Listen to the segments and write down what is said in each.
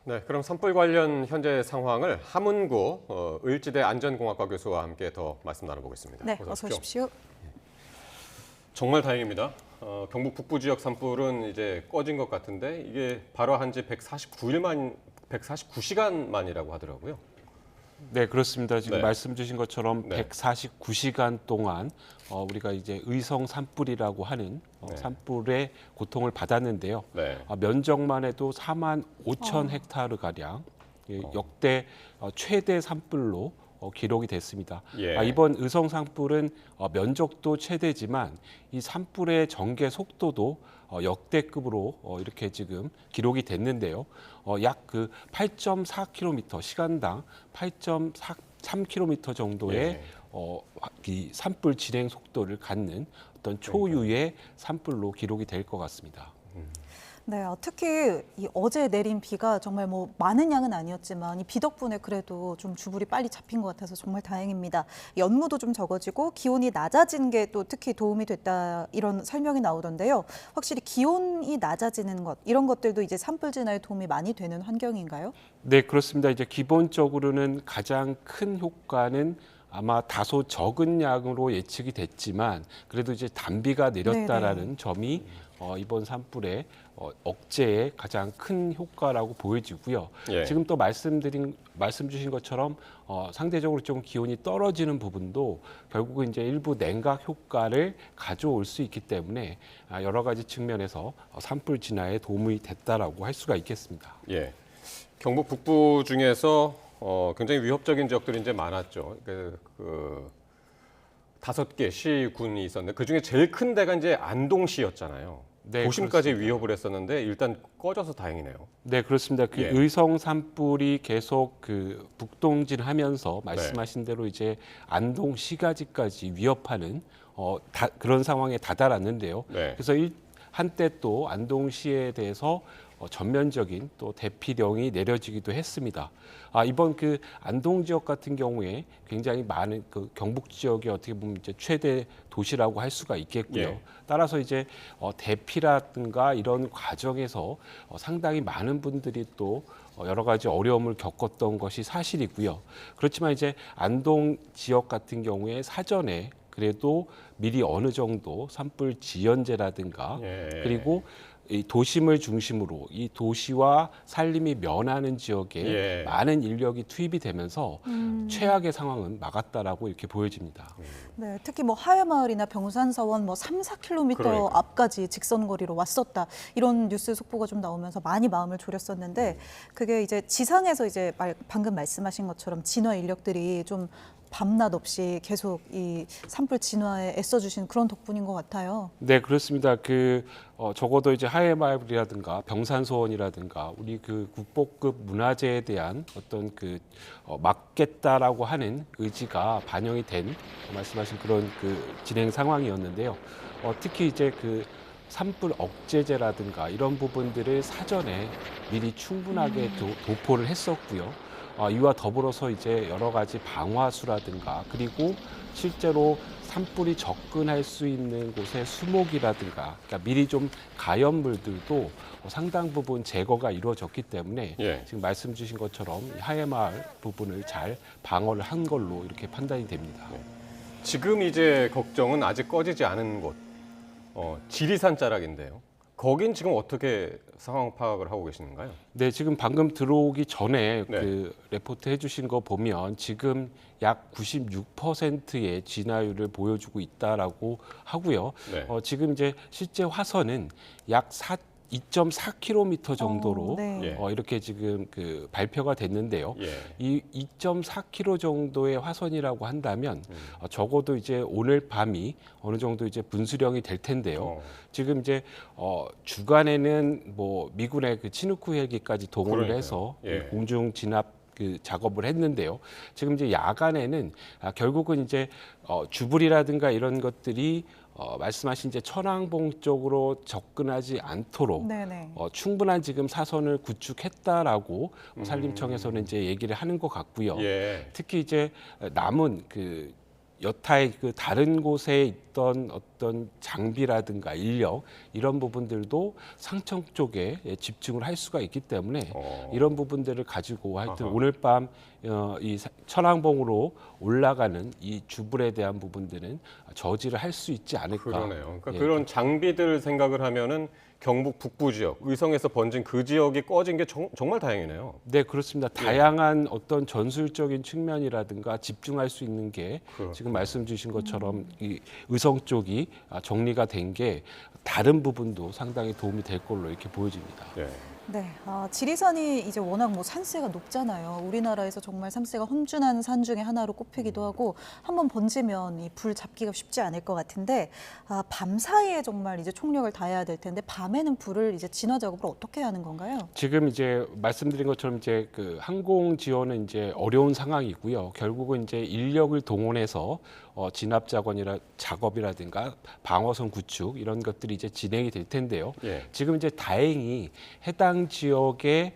네, 그럼 산불 관련 현재 상황을 함은구 을지대 안전공학과 교수와 함께 더 말씀 나눠보겠습니다. 네, 어서 오십시오. 정말 다행입니다. 경북 북부 지역 산불은 이제 꺼진 것 같은데 이게 발화한 지 149시간 만이라고 하더라고요. 네, 그렇습니다. 지금 네. 말씀 주신 것처럼 네. 149시간 동안 우리가 이제 의성 산불이라고 하는 네. 산불의 고통을 받았는데요. 네. 면적만 해도 4만 5천 헥타르 가량 역대 최대 산불로 기록이 됐습니다. 예. 이번 의성 산불은 면적도 최대지만 이 산불의 전개 속도도 역대급으로 이렇게 지금 기록이 됐는데요. 약 그 8.4km 시간당 8.3km 정도의 예. 이 산불 진행 속도를 갖는 어떤 초유의 산불로 기록이 될 것 같습니다. 네, 특히 이 어제 내린 비가 정말 뭐 많은 양은 아니었지만 이 비 덕분에 그래도 좀 주불이 빨리 잡힌 것 같아서 정말 다행입니다. 연무도 좀 적어지고 기온이 낮아진 게 또 특히 도움이 됐다 이런 설명이 나오던데요. 확실히 기온이 낮아지는 것 이런 것들도 이제 산불 진화에 도움이 많이 되는 환경인가요? 네, 그렇습니다. 이제 기본적으로는 가장 큰 효과는 아마 다소 적은 양으로 예측이 됐지만 그래도 이제 단비가 내렸다라는 점이 이번 산불의 억제에 가장 큰 효과라고 보여지고요. 예. 지금 또 말씀 주신 것처럼 상대적으로 좀 기온이 떨어지는 부분도 결국은 이제 일부 냉각 효과를 가져올 수 있기 때문에 여러 가지 측면에서 산불 진화에 도움이 됐다라고 할 수가 있겠습니다. 예. 경북 북부 중에서 굉장히 위협적인 지역들이 이제 많았죠. 그 5개 시군이 있었는데 그 중에 제일 큰 데가 이제 안동시였잖아요. 네, 도심까지 그렇습니다. 위협을 했었는데 일단 꺼져서 다행이네요. 네, 그렇습니다. 그 예. 의성 산불이 계속 그 북동진하면서 말씀하신 대로 이제 안동 시가지까지 위협하는 그런 상황에 다다랐는데요. 네. 그래서 한때 또 안동시에 대해서 전면적인 또 대피령이 내려지기도 했습니다. 이번 그 안동 지역 같은 경우에 굉장히 많은 그 경북 지역이 어떻게 보면 이제 최대 도시라고 할 수가 있겠고요. 예. 따라서 이제 대피라든가 이런 과정에서 상당히 많은 분들이 또 여러 가지 어려움을 겪었던 것이 사실이고요. 그렇지만 이제 안동 지역 같은 경우에 사전에 그래도 미리 어느 정도 산불 지연제라든가 예. 그리고 이 도심을 중심으로 이 도시와 산림이 면하는 지역에 예. 많은 인력이 투입이 되면서 최악의 상황은 막았다라고 이렇게 보여집니다. 네, 특히 뭐 하회마을이나 병산서원 뭐 3, 4km 그러니까. 앞까지 직선거리로 왔었다. 이런 뉴스 속보가 좀 나오면서 많이 마음을 졸였었는데 그게 이제 지상에서 이제 방금 말씀하신 것처럼 진화 인력들이 좀 밤낮 없이 계속 이 산불 진화에 애써주신 그런 덕분인 것 같아요. 네, 그렇습니다. 적어도 이제 하회마을이라든가 병산소원이라든가 우리 그 국보급 문화재에 대한 어떤 막겠다라고 하는 의지가 반영이 된 말씀하신 그런 그 진행 상황이었는데요. 특히 이제 그 산불 억제제라든가 이런 부분들을 사전에 미리 충분하게 도포를 했었고요. 이와 더불어서 이제 여러 가지 방화수라든가 그리고 실제로 산불이 접근할 수 있는 곳의 수목이라든가 그러니까 미리 좀 가연물들도 상당 부분 제거가 이루어졌기 때문에 예. 지금 말씀 주신 것처럼 하회마을 부분을 잘 방어를 한 걸로 이렇게 판단이 됩니다. 지금 이제 걱정은 아직 꺼지지 않은 곳, 지리산 자락인데요. 거긴 지금 어떻게 상황 파악을 하고 계시는가요? 네, 지금 방금 들어오기 전에 네. 그 레포트 해주신 거 보면 지금 약 96%의 진화율을 보여주고 있다라고 하고요. 네. 지금 이제 실제 화선은 약 2.4km 정도로 네. 예. 이렇게 지금 그 발표가 됐는데요. 예. 이 2.4km 정도의 화선이라고 한다면 적어도 이제 오늘 밤이 어느 정도 이제 분수령이 될 텐데요. 지금 이제 주간에는 뭐 미군의 그 치누크 헬기까지 동원을 그러니까요. 해서 예. 공중 진압 그 작업을 했는데요. 지금 이제 야간에는 결국은 이제 주불이라든가 이런 것들이 말씀하신 이제 천왕봉 쪽으로 접근하지 않도록 네네. 충분한 지금 사선을 구축했다라고 산림청에서는 이제 얘기를 하는 것 같고요. 예. 특히 이제 남은 그 여타의 그 다른 곳에 있던 어떤 장비라든가 인력 이런 부분들도 상청 쪽에 집중을 할 수가 있기 때문에 이런 부분들을 가지고 하여튼 아하. 오늘 밤 이 천왕봉으로 올라가는 이 주불에 대한 부분들은 저지를 할 수 있지 않을까. 그러네요. 그러니까 예, 그런 장비들 생각을 하면은 경북 북부 지역, 의성에서 번진 그 지역이 꺼진 게 정말 다행이네요. 네, 그렇습니다. 다양한 어떤 전술적인 측면이라든가 집중할 수 있는 게 그렇군요. 지금 말씀 주신 것처럼 이 의성 쪽이 정리가 된 게 다른 부분도 상당히 도움이 될 걸로 이렇게 보여집니다. 예. 네, 지리산이 이제 워낙 뭐 산세가 높잖아요. 우리나라에서 정말 산세가 험준한 산 중에 하나로 꼽히기도 하고 한번 번지면 이 불 잡기가 쉽지 않을 것 같은데 밤 사이에 정말 이제 총력을 다해야 될 텐데 밤에는 불을 이제 진화 작업을 어떻게 하는 건가요? 지금 이제 말씀드린 것처럼 이제 그 항공 지원은 이제 어려운 상황이고요. 결국은 이제 인력을 동원해서 진압 작업이라든가 방어선 구축 이런 것들이 이제 진행이 될 텐데요. 예. 지금 이제 다행히 해당 지역의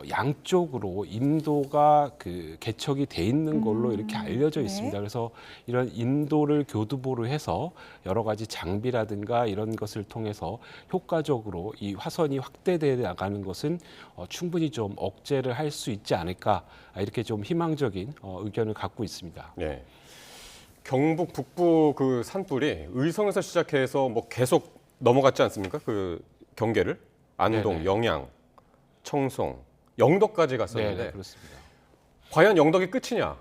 양쪽으로 인도가 그 개척이 돼 있는 걸로 이렇게 알려져 네. 있습니다. 그래서 이런 인도를 교두보로 해서 여러 가지 장비라든가 이런 것을 통해서 효과적으로 이 화선이 확대돼 나가는 것은 충분히 좀 억제를 할 수 있지 않을까 이렇게 좀 희망적인 의견을 갖고 있습니다. 예. 경북 북부 그 산불이 의성에서 시작해서 뭐 계속 넘어갔지 않습니까? 그 경계를 안동, 네네. 영양, 청송, 영덕까지 네, 갔었는데 네, 그렇습니다. 과연 영덕이 끝이냐?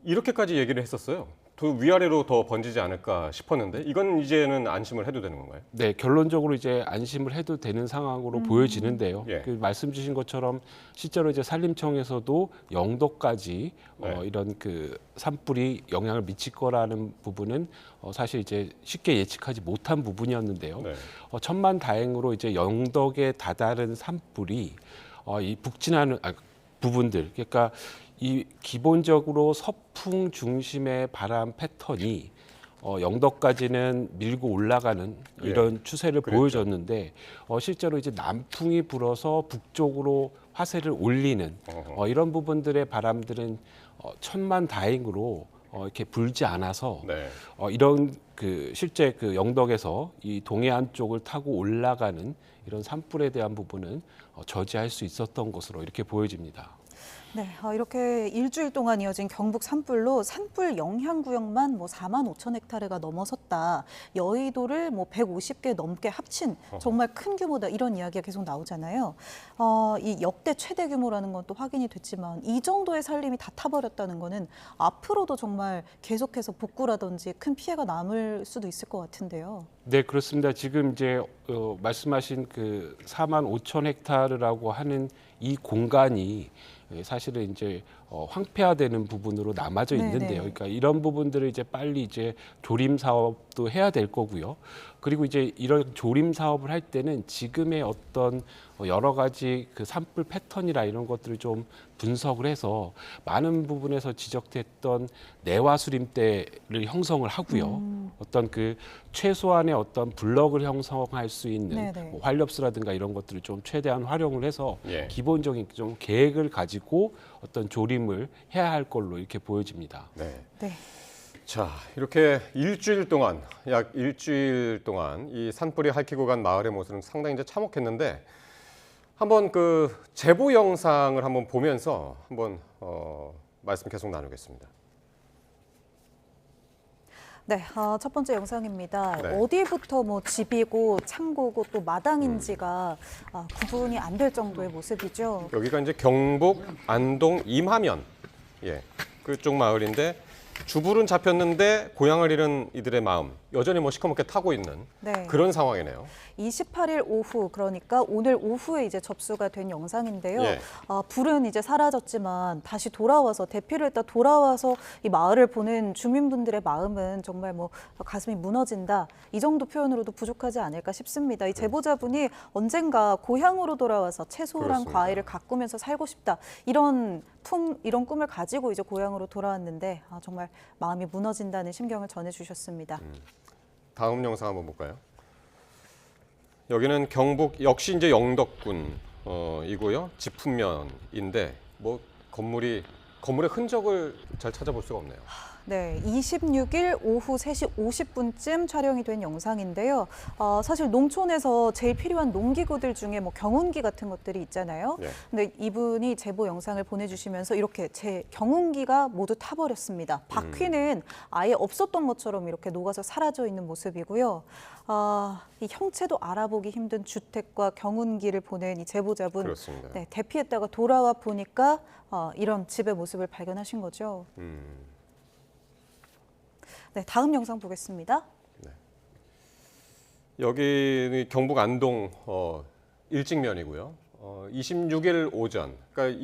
이렇게까지 얘기를 했었어요. 더 위아래로 더 번지지 않을까 싶었는데 이건 이제는 안심을 해도 되는 건가요? 네, 결론적으로 이제 안심을 해도 되는 상황으로 보여지는데요. 예. 그 말씀 주신 것처럼 실제로 이제 산림청에서도 영도까지 네. 이런 그 산불이 영향을 미칠 거라는 부분은 사실 이제 쉽게 예측하지 못한 부분이었는데요. 네. 천만다행으로 이제 영덕에 다다른 산불이 이 북진하는 부분들, 그러니까 이 기본적으로 서풍 중심의 바람 패턴이 영덕까지는 밀고 올라가는 이런 추세를 그랬죠. 보여줬는데 실제로 이제 남풍이 불어서 북쪽으로 화세를 올리는 이런 부분들의 바람들은 천만다행으로 이렇게 불지 않아서 네. 이런 그 실제 그 영덕에서 이 동해안 쪽을 타고 올라가는 이런 산불에 대한 부분은 저지할 수 있었던 것으로 이렇게 보여집니다. 네, 이렇게 일주일 동안 이어진 경북 산불로 산불 영향 구역만 뭐 4만 5천 헥타르가 넘어섰다. 여의도를 뭐 150개 넘게 합친 정말 큰 규모다 이런 이야기가 계속 나오잖아요. 이 역대 최대 규모라는 건 또 확인이 됐지만 이 정도의 산림이 다 타버렸다는 거는 앞으로도 정말 계속해서 복구라든지 큰 피해가 남을 수도 있을 것 같은데요. 네, 그렇습니다. 지금 이제 말씀하신 그 4만 5천 헥타르라고 하는 이 공간이 사실은 이제 황폐화되는 부분으로 남아져 네네. 있는데요. 그러니까 이런 부분들을 이제 빨리 이제 조림 사업도 해야 될 거고요. 그리고 이제 이런 조림 사업을 할 때는 지금의 어떤 여러 가지 그 산불 패턴이나 이런 것들을 좀 분석을 해서 많은 부분에서 지적됐던 내화수림대를 형성을 하고요. 어떤 그 최소한의 어떤 블럭을 형성할 수 있는 네네. 뭐 활렵수라든가 이런 것들을 좀 최대한 활용을 해서 예. 기본적인 좀 계획을 가지고 어떤 조림을 해야 할 걸로 이렇게 보여집니다. 네. 네. 자, 이렇게 일주일 동안, 약 일주일 동안 이 산불이 핥히고 간 마을의 모습은 상당히 이제 참혹했는데 한번 그 제보 영상을 한번 보면서 한번 말씀 계속 나누겠습니다. 네, 첫 번째 영상입니다. 네. 어디부터 뭐 집이고 창고고 또 마당인지가 구분이 안 될 정도의 모습이죠. 여기가 이제 경북 안동 임하면, 예, 그쪽 마을인데 주불은 잡혔는데 고향을 잃은 이들의 마음 여전히 뭐 시커멓게 타고 있는 네. 그런 상황이네요. 28일 오후, 그러니까 오늘 오후에 이제 접수가 된 영상인데요. 예. 불은 이제 사라졌지만 다시 돌아와서 대피를 했다 돌아와서 이 마을을 보는 주민분들의 마음은 정말 뭐 가슴이 무너진다. 이 정도 표현으로도 부족하지 않을까 싶습니다. 이 제보자분이 언젠가 고향으로 돌아와서 채소랑 그렇습니다. 과일을 가꾸면서 살고 싶다. 이런 꿈을 가지고 이제 고향으로 돌아왔는데 정말 마음이 무너진다는 심경을 전해주셨습니다. 다음 영상 한번 볼까요? 여기는 경북 역시 이제 영덕군 이고요. 지품면인데 뭐 건물의 흔적을 잘 찾아볼 수가 없네요. 네, 26일 오후 3시 50분쯤 촬영이 된 영상인데요. 사실 농촌에서 제일 필요한 농기구들 중에 뭐 경운기 같은 것들이 있잖아요. 네. 근데 이분이 제보 영상을 보내주시면서 이렇게 제 경운기가 모두 타버렸습니다. 바퀴는 아예 없었던 것처럼 이렇게 녹아서 사라져 있는 모습이고요. 이 형체도 알아보기 힘든 주택과 경운기를 보낸 이 제보자분, 그렇습니다. 네, 대피했다가 돌아와 보니까 이런 집의 모습을 발견하신 거죠. 네, 다음 영상 보겠습니다. 여기는 경북 안동 일직면이고요. 26일 오전, 그러니까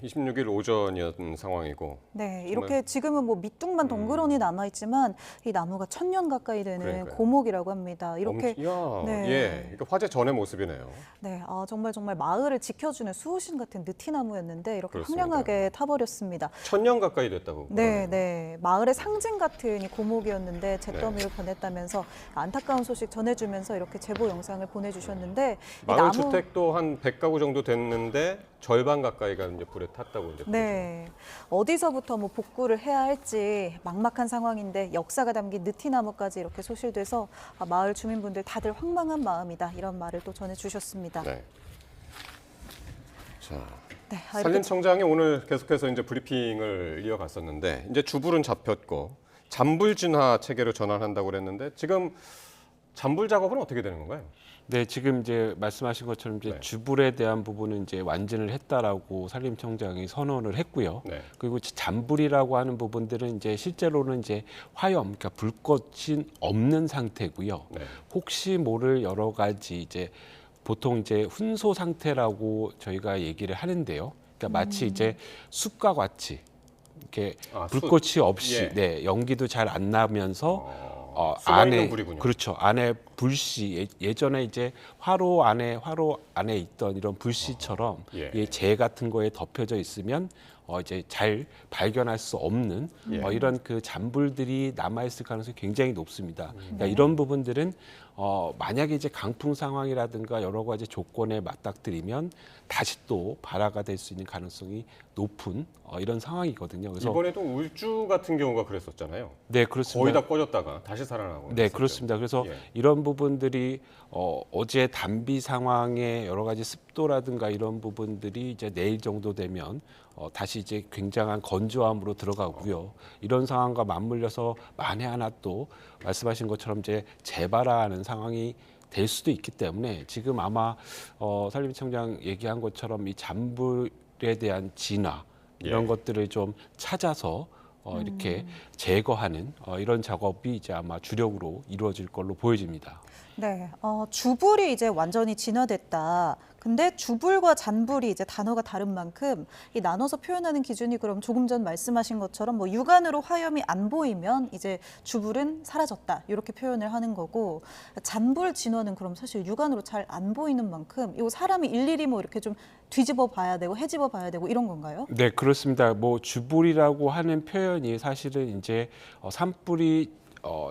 26일 오전이었던 상황이고. 네, 이렇게 지금은 뭐 밑둥만 덩그러니 남아 있지만 이 나무가 1000년 가까이 되는 그러니까요. 고목이라고 합니다. 이렇게 네. 예, 그러니까 화재 전의 모습이네요. 네, 정말 마을을 지켜주는 수호신 같은 느티나무였는데 이렇게 그렇습니다. 황량하게 타버렸습니다. 1000년 가까이 됐다고. 네, 그러네요. 네, 마을의 상징 같은 이 고목이었는데 네. 잿더미를 보냈다면서 안타까운 소식 전해주면서 이렇게 제보 영상을 보내주셨는데 이 마을 주택도 한 100가구 정도 됐는데 절반 가까이가 이제 불에 탔다고 이제. 네, 어디서부터 뭐 복구를 해야 할지 막막한 상황인데 역사가 담긴 느티나무까지 이렇게 소실돼서 마을 주민분들 다들 황망한 마음이다 이런 말을 또 전해주셨습니다. 네. 자, 네, 이렇게 산림청장이 오늘 계속해서 이제 브리핑을 이어갔었는데 이제 주불은 잡혔고 잔불 진화 체계로 전환한다고 그랬는데 지금 잔불 작업은 어떻게 되는 건가요? 네, 지금 이제 말씀하신 것처럼 이제 네. 주불에 대한 부분은 이제 완진을 했다라고 산림청장이 선언을 했고요. 네. 그리고 잔불이라고 하는 부분들은 이제 실제로는 이제 화염, 그러니까 불꽃이 없는 상태고요. 네. 혹시 모를 여러 가지 이제 보통 이제 훈소 상태라고 저희가 얘기를 하는데요. 그러니까 마치 이제 숲과 같이 이렇게 숲. 불꽃이 없이 예. 네, 연기도 잘 안 나면서 숨어있는 안에 불이군요. 그렇죠. 안에 불씨 예전에 이제 화로 안에 있던 이런 불씨처럼 예. 이 재 같은 거에 덮여져 있으면 이제 잘 발견할 수 없는 예. 이런 그 잔불들이 남아 있을 가능성이 굉장히 높습니다. 그러니까 이런 부분들은 만약에 이제 강풍 상황이라든가 여러 가지 조건에 맞닥뜨리면 다시 또 발화가 될 수 있는 가능성이 높은 이런 상황이거든요. 그래서 이번에도 울주 같은 경우가 그랬었잖아요. 네, 그렇습니다. 거의 다 꺼졌다가 다시 살아나고. 네, 그랬었죠. 그렇습니다. 그래서 예. 이런 부분들이 어제 단비 상황에 여러 가지 습도라든가 이런 부분들이 이제 내일 정도 되면 다시 이제 굉장한 건조함으로 들어가고요. 이런 상황과 맞물려서 만에 하나 또 말씀하신 것처럼 이제 재발하는 상황이 될 수도 있기 때문에 지금 아마 산림청장 얘기한 것처럼 이 잔불에 대한 진화 이런 예. 것들을 좀 찾아서 이렇게 제거하는 이런 작업이 이제 아마 주력으로 이루어질 걸로 보여집니다. 네, 주불이 이제 완전히 진화됐다. 근데 주불과 잔불이 이제 단어가 다른 만큼 이 나눠서 표현하는 기준이 그럼 조금 전 말씀하신 것처럼 뭐 육안으로 화염이 안 보이면 이제 주불은 사라졌다 이렇게 표현을 하는 거고 잔불 진화는 그럼 사실 육안으로 잘 안 보이는 만큼 이거 사람이 일일이 뭐 이렇게 좀 뒤집어 봐야 되고 헤집어 봐야 되고 이런 건가요? 네, 그렇습니다. 뭐 주불이라고 하는 표현이 사실은 이제 산불이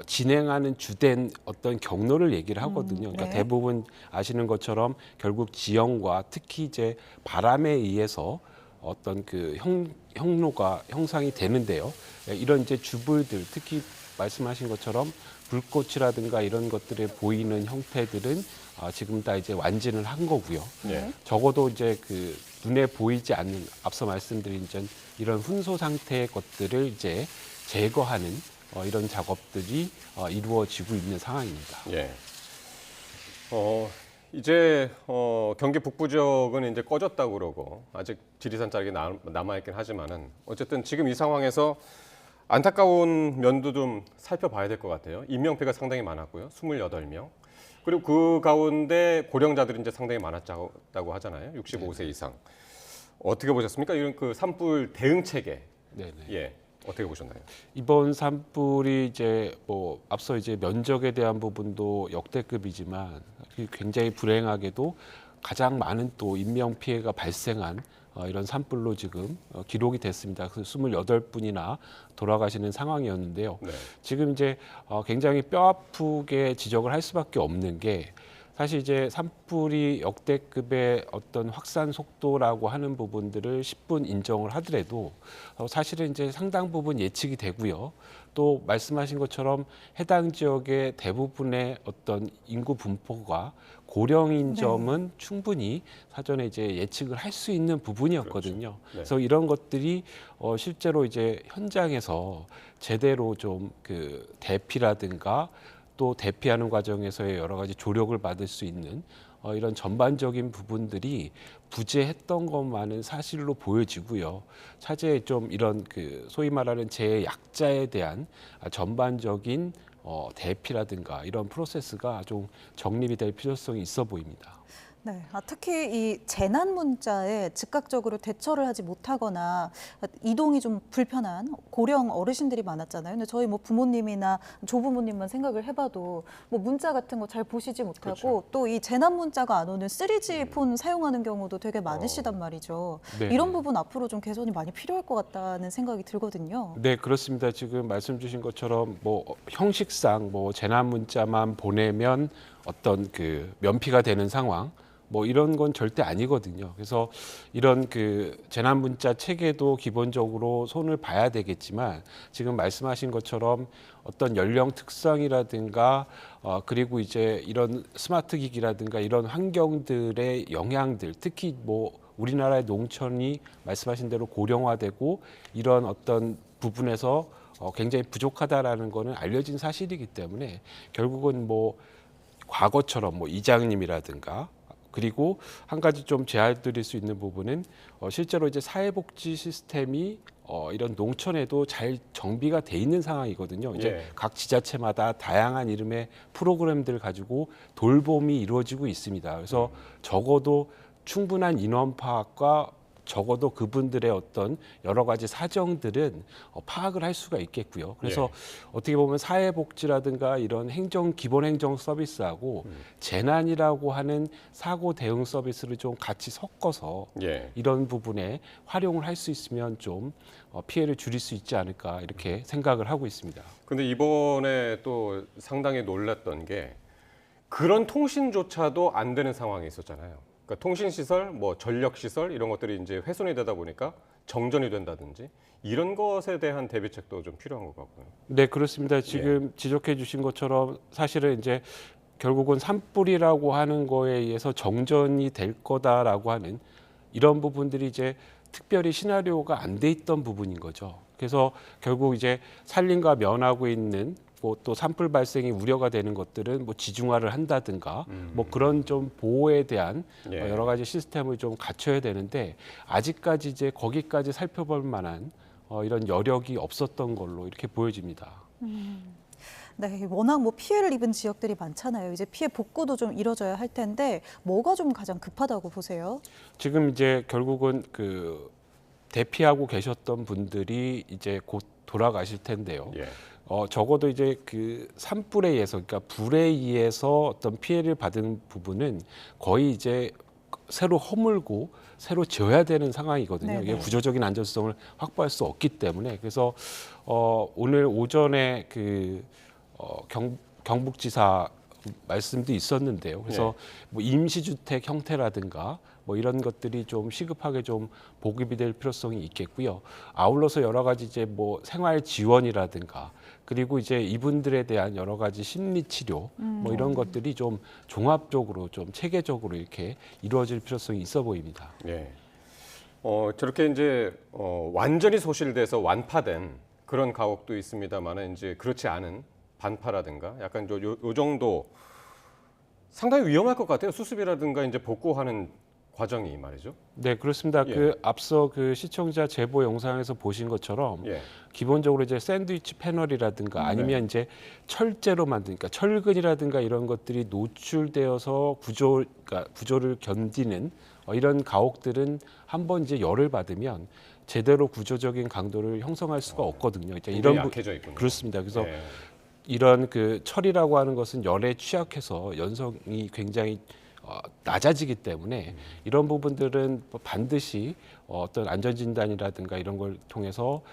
진행하는 주된 어떤 경로를 얘기를 하거든요. 그러니까 네. 대부분 아시는 것처럼 결국 지형과 특히 이제 바람에 의해서 어떤 그 형로가 형성이 되는데요. 이런 이제 주불들 특히 말씀하신 것처럼 불꽃이라든가 이런 것들에 보이는 형태들은 지금 다 이제 완진을 한 거고요. 예. 적어도 이제 그 눈에 보이지 않는 앞서 말씀드린 이런 훈소 상태의 것들을 이제 제거하는 이런 작업들이 이루어지고 있는 상황입니다. 예. 이제 경기 북부 지역은 이제 꺼졌다고 그러고 아직 지리산 자락이 남아 있긴 하지만은 어쨌든 지금 이 상황에서 안타까운 면도 좀 살펴봐야 될 것 같아요. 인명피해가 상당히 많았고요. 28명. 그리고 그 가운데 고령자들이 이제 상당히 많았다고 하잖아요. 65세 이상. 어떻게 보셨습니까? 이런 그 산불 대응 체계. 네네. 예. 어떻게 보셨나요? 이번 산불이 이제 뭐 앞서 이제 면적에 대한 부분도 역대급이지만 굉장히 불행하게도 가장 많은 또 인명 피해가 발생한 이런 산불로 지금 기록이 됐습니다. 그래서 28분이나 돌아가시는 상황이었는데요. 네. 지금 이제 굉장히 뼈아프게 지적을 할 수밖에 없는 게 사실 이제 산불이 역대급의 어떤 확산 속도라고 하는 부분들을 10분 인정을 하더라도 사실은 이제 상당 부분 예측이 되고요. 또 말씀하신 것처럼 해당 지역의 대부분의 어떤 인구 분포가 고령인 네. 점은 충분히 사전에 이제 예측을 할 수 있는 부분이었거든요. 그렇죠. 네. 그래서 이런 것들이 실제로 이제 현장에서 제대로 좀 그 대피라든가 또 대피하는 과정에서의 여러 가지 조력을 받을 수 있는 이런 전반적인 부분들이 부재했던 것만은 사실로 보여지고요. 차제에 좀 이런 그 소위 말하는 재해약자에 대한 전반적인 대피라든가 이런 프로세스가 좀 정립이 될 필요성이 있어 보입니다. 네, 특히 이 재난 문자에 즉각적으로 대처를 하지 못하거나 이동이 좀 불편한 고령 어르신들이 많았잖아요. 근데 저희 뭐 부모님이나 조부모님만 생각을 해봐도 뭐 문자 같은 거 잘 보시지 못하고 그렇죠. 또 이 재난 문자가 안 오는 3G 폰 사용하는 경우도 되게 많으시단 말이죠. 네. 이런 부분 앞으로 좀 개선이 많이 필요할 것 같다는 생각이 들거든요. 네, 그렇습니다. 지금 말씀 주신 것처럼 뭐 형식상 뭐 재난 문자만 보내면 어떤 그 면피가 되는 상황 뭐 이런 건 절대 아니거든요. 그래서 이런 그 재난 문자 체계도 기본적으로 손을 봐야 되겠지만 지금 말씀하신 것처럼 어떤 연령 특성이라든가 그리고 이제 이런 스마트 기기라든가 이런 환경들의 영향들 특히 뭐 우리나라의 농촌이 말씀하신 대로 고령화되고 이런 어떤 부분에서 굉장히 부족하다라는 거는 알려진 사실이기 때문에 결국은 뭐 과거처럼 뭐 이장님이라든가 그리고 한 가지 좀 제안 드릴 수 있는 부분은 실제로 이제 사회복지 시스템이 이런 농촌에도 잘 정비가 돼 있는 상황이거든요. 이제 예. 각 지자체마다 다양한 이름의 프로그램들을 가지고 돌봄이 이루어지고 있습니다. 그래서 적어도 충분한 인원 파악과 적어도 그분들의 어떤 여러 가지 사정들은 파악을 할 수가 있겠고요. 그래서 어떻게 보면 사회복지라든가 이런 기본 행정 서비스하고 재난이라고 하는 사고 대응 서비스를 좀 같이 섞어서 예. 이런 부분에 활용을 할 수 있으면 좀 피해를 줄일 수 있지 않을까 이렇게 생각을 하고 있습니다. 근데 이번에 또 상당히 놀랐던 게 그런 통신조차도 안 되는 상황이 있었잖아요. 그러니까 통신시설, 뭐 전력시설 이런 것들이 이제 훼손이 되다 보니까 정전이 된다든지 이런 것에 대한 대비책도 좀 필요한 것 같고요. 네, 그렇습니다. 지금 지적해 주신 것처럼 사실은 이제 결국은 산불이라고 하는 거에 의해서 정전이 될 거다라고 하는 이런 부분들이 이제 특별히 시나리오가 안 돼 있던 부분인 거죠. 그래서 결국 이제 산림과 면하고 있는 뭐 또 산불 발생이 우려가 되는 것들은 뭐 지중화를 한다든가 뭐 그런 좀 보호에 대한 예. 여러 가지 시스템을 좀 갖춰야 되는데 아직까지 이제 거기까지 살펴볼 만한 이런 여력이 없었던 걸로 이렇게 보여집니다. 네, 워낙 뭐 피해를 입은 지역들이 많잖아요. 이제 피해 복구도 좀 이뤄져야 할 텐데 뭐가 좀 가장 급하다고 보세요? 지금 이제 결국은 그 대피하고 계셨던 분들이 이제 곧 돌아가실 텐데요. 예. 적어도 이제 그 산불에 의해서, 그러니까 불에 의해서 어떤 피해를 받은 부분은 거의 이제 새로 허물고 새로 지어야 되는 상황이거든요. 네네. 이게 구조적인 안전성을 확보할 수 없기 때문에 그래서 오늘 오전에 그 경북지사 말씀도 있었는데요. 그래서 뭐 임시주택 형태라든가 뭐 이런 것들이 좀 시급하게 좀 보급이 될 필요성이 있겠고요. 아울러서 여러 가지 이제 뭐 생활 지원이라든가 그리고 이제 이분들에 대한 여러 가지 심리 치료 뭐 이런 것들이 좀 종합적으로 좀 체계적으로 이렇게 이루어질 필요성이 있어 보입니다. 예. 저렇게 이제 완전히 소실돼서 완파된 그런 가옥도 있습니다만은 이제 그렇지 않은 반파라든가 약간 요 정도 상당히 위험할 것 같아요. 수습이라든가 이제 복구하는 과정이 말이죠. 네, 그렇습니다. 예. 그 앞서 그 시청자 제보 영상에서 보신 것처럼 예. 기본적으로 이제 샌드위치 패널이라든가 아니면 이제 철제로 만든, 그러니까 철근이라든가 이런 것들이 노출되어서 그러니까 구조를 견디는 이런 가옥들은 한번 이제 열을 받으면 제대로 구조적인 강도를 형성할 수가 없거든요. 이제 굉장히 이런 약해져 있군요. 그렇습니다. 그래서 예. 이런 그 철이라고 하는 것은 열에 취약해서 연성이 굉장히 낮아지기 때문에 이런 부분들은 반드시 어떤 안전진단이라든가 이런 걸 통해서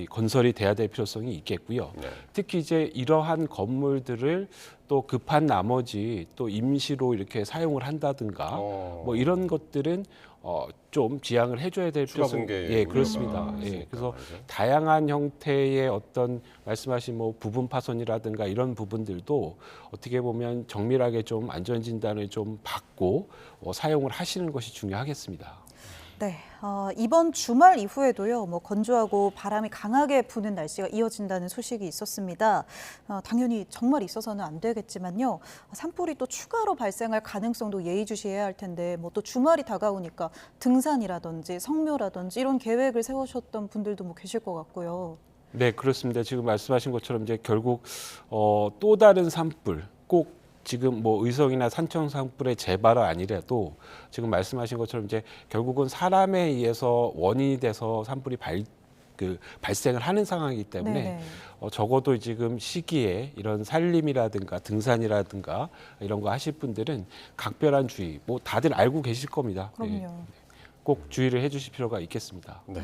건설이 돼야 될 필요성이 있겠고요. 네. 특히 이제 이러한 건물들을 또 급한 나머지 또 임시로 이렇게 사용을 한다든가 뭐 이런 것들은 좀 지양을 해줘야 될 추가 필요성- 붕괴 예, 우려가 그렇습니다. 예, 있으니까 그래서 말이죠. 다양한 형태의 어떤 말씀하신 뭐 부분 파손이라든가 이런 부분들도 어떻게 보면 정밀하게 좀 안전 진단을 좀 받고 사용을 하시는 것이 중요하겠습니다. 네, 이번 주말 이후에도요, 뭐 건조하고 바람이 강하게 부는 날씨가 이어진다는 소식이 있었습니다. 당연히 정말 있어서는 안 되겠지만요, 산불이 또 추가로 발생할 가능성도 예의주시해야 할 텐데, 뭐 또 주말이 다가오니까 등산이라든지 성묘라든지 이런 계획을 세우셨던 분들도 뭐 계실 것 같고요. 네, 그렇습니다. 지금 말씀하신 것처럼 이제 결국 또 다른 산불, 꼭 지금 뭐 의성이나 산청 산불의 재발은 아니라도 지금 말씀하신 것처럼 이제 결국은 사람에 의해서 원인이 돼서 산불이 발생을 하는 상황이기 때문에 네네. 적어도 지금 시기에 이런 산림이라든가 등산이라든가 이런 거 하실 분들은 각별한 주의, 뭐 다들 알고 계실 겁니다. 그럼요. 예, 꼭 주의를 해주실 필요가 있겠습니다. 네.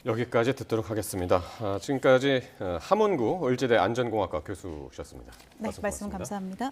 여기까지 듣도록 하겠습니다. 지금까지 함원구 을지대 안전공학과 교수셨습니다. 네, 말씀 고맙습니다. 감사합니다.